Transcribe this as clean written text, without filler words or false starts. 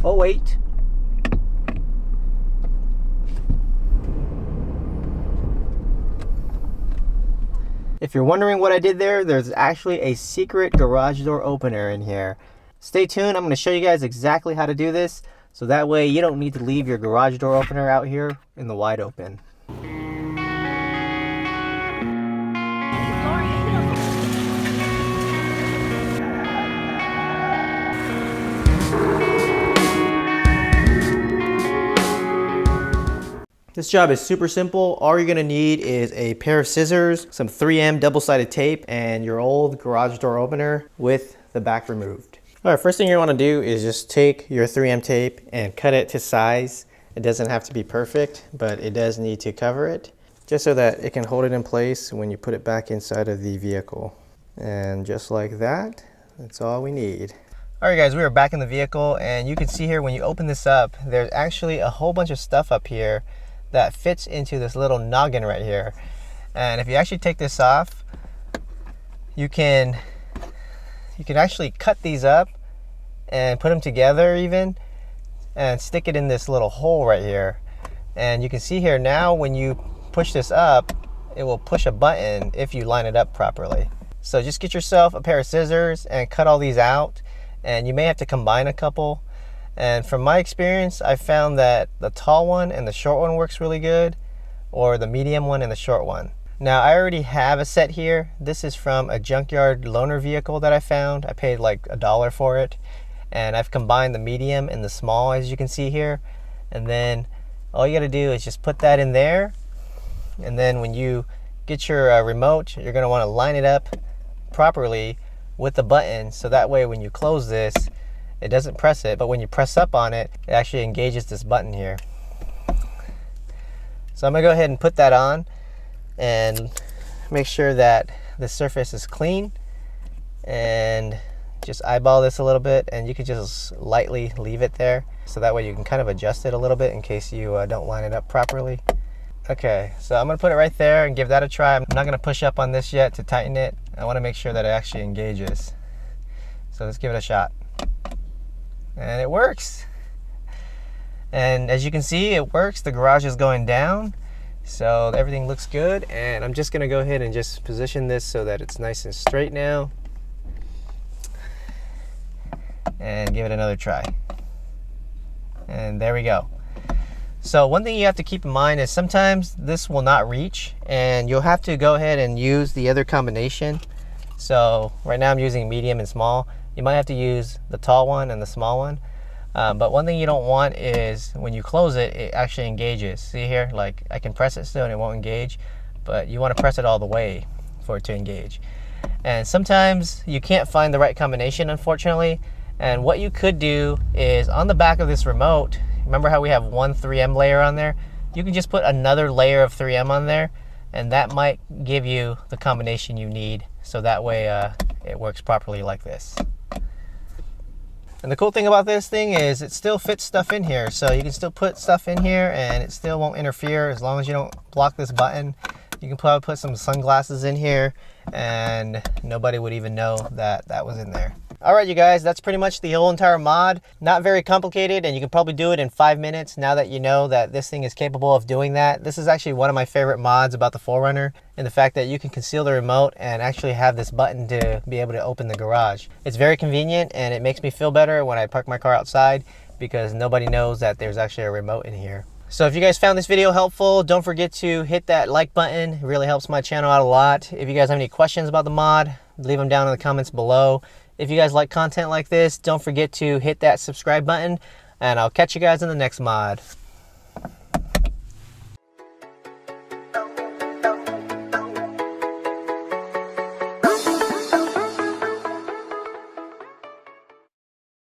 Oh wait. If you're wondering what I did there, there's actually a secret garage door opener in here. Stay tuned, I'm going to show you guys exactly how to do this, so that way you don't need to leave your garage door opener out here in the wide open. This job is super simple. All you're gonna need is a pair of scissors, some 3M double-sided tape, and your old garage door opener with the back removed. All right, first thing you wanna do is just take your 3M tape and cut it to size. It doesn't have to be perfect, but it does need to cover it, just so that it can hold it in place when you put it back inside of the vehicle. And just like that, that's all we need. All right guys, we are back in the vehicle, and you can see here when you open this up, there's actually a whole bunch of stuff up here that fits into this little noggin right here. And if you actually take this off, you can actually cut these up and put them together even, and stick it in this little hole right here. And you can see here now, when you push this up, it will push a button if you line it up properly. So just get yourself a pair of scissors and cut all these out, and you may have to combine a couple. And from my experience, I found that the tall one and the short one works really good, or the medium one and the short one. Now I already have a set here. This is from a junkyard loaner vehicle that I found. I paid like $1 for it, and I've combined the medium and the small, as you can see here. And then all you gotta do is just put that in there, and then when you get your remote, you're gonna wanna line it up properly with the button, so that way when you close this, it doesn't press it, but when you press up on it, it actually engages this button here. So I'm gonna go ahead and put that on and make sure that the surface is clean, and just eyeball this a little bit, and you can just lightly leave it there, so that way you can kind of adjust it a little bit in case you don't line it up properly. Okay, so I'm gonna put it right there and give that a try. I'm not gonna push up on this yet to tighten it. I wanna make sure that it actually engages. So let's give it a shot. And it works. And as you can see, it works. The garage is going down, so everything looks good. And I'm just gonna go ahead and just position this so that it's nice and straight now, and give it another try. And there we go. So one thing you have to keep in mind is sometimes this will not reach, and you'll have to go ahead and use the other combination. So right now I'm using medium and small. You might have to use the tall one and the small one. But one thing you don't want is when you close it, it actually engages. See here, like I can press it still and it won't engage, but you want to press it all the way for it to engage. And sometimes you can't find the right combination, unfortunately. And what you could do is on the back of this remote, remember how we have one 3M layer on there? You can just put another layer of 3M on there, and that might give you the combination you need, so that way it works properly like this. And the cool thing about this thing is it still fits stuff in here, so you can still put stuff in here and it still won't interfere as long as you don't block this button. You can probably put some sunglasses in here and nobody would even know that that was in there. All right, you guys, that's pretty much the whole entire mod. Not very complicated, and you can probably do it in 5 minutes now that you know that this thing is capable of doing that. This is actually one of my favorite mods about the 4runner, and the fact that you can conceal the remote and actually have this button to be able to open the garage. It's very convenient, and it makes me feel better when I park my car outside because nobody knows that there's actually a remote in here. So if you guys found this video helpful, don't forget to hit that like button. It really helps my channel out a lot. If you guys have any questions about the mod, leave them down in the comments below. If you guys like content like this, don't forget to hit that subscribe button, and I'll catch you guys in the next mod.